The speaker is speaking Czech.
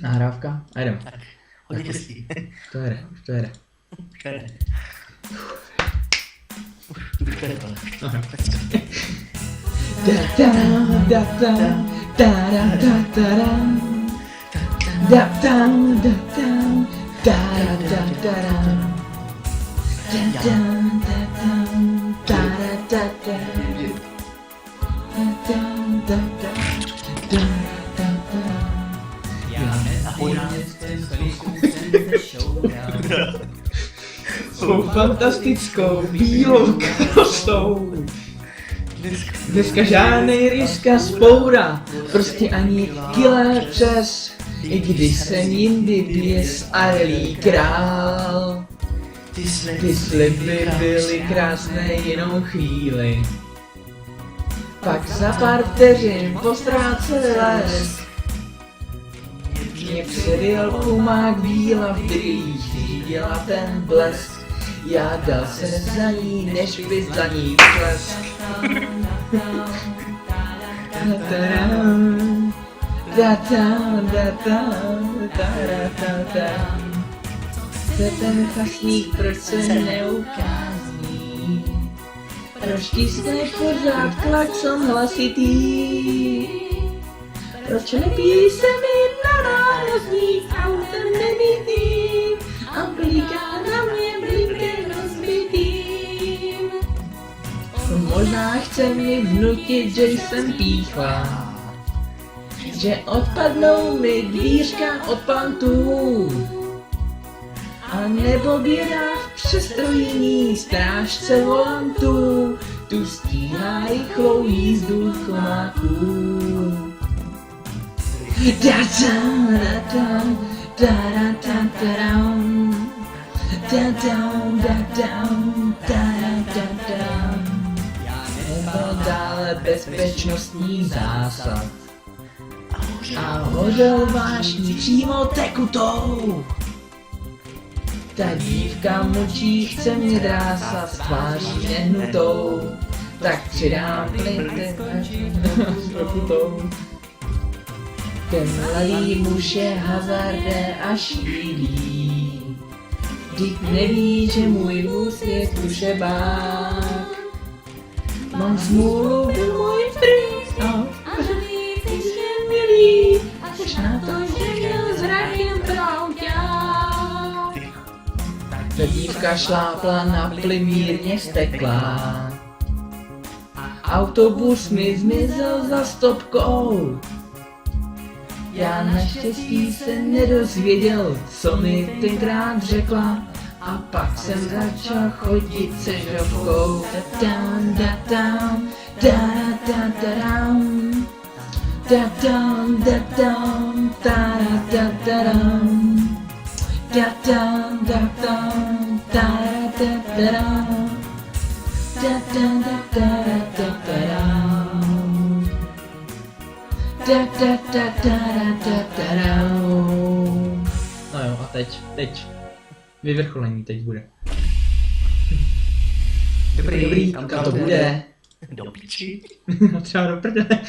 Nahrávka? A jdem. Hodně štěstí. To jede, už to jede. Už to jede. Už to jede, ale. Svou fantastickou bílou krosou. Dneska žádnej ryska spoura, prostě ani kile přes, i když jsem jindy běs Arlí král. Ty sliby byly krásné jenom chvíli, pak za pár vteřin postrácel les. Mě předjel kumák víla v brýlích, viděla ten blesk. Já dal se za ní, než by za ní klesk. To ten chasník, proč se neukází? Proč tiskne pořád klakson hlasitý? Proč lepí se mi na nárazník autem nebitým a bliká na mě blinkem rozbitým? Možná chce mi vnutit, že jsem píchla, že odpadnou mi dvířka od pantů, a nebo běda v přestrojení strážce volantů, tu stíhá rychlou jízdu komáků. Dále bezpečnostní zásad a hořel vášní přímo tekutou. Ta dívka mlčí, chce mě drásat s tváří nehnutou, tak přidám plyn s pokutou. Ten mladý muž je hazardé a šílí, vždyť neví, že můj vůz je kušebák. Mám smůlu, byl můj princ a víc je milý, až na to, že měl zrak jen prouťák. Ta dívka šlápla na plyn mírně steklá, autobus mi zmizel za stopkou. Já naštěstí se nedozvěděl, co mi tenkrát řekla, a pak jsem začal chodit se žrovkou. No jo, a teď. Vyvrcholení teď bude. Dobrý, kam to bude? Do piči. No třeba do prdele.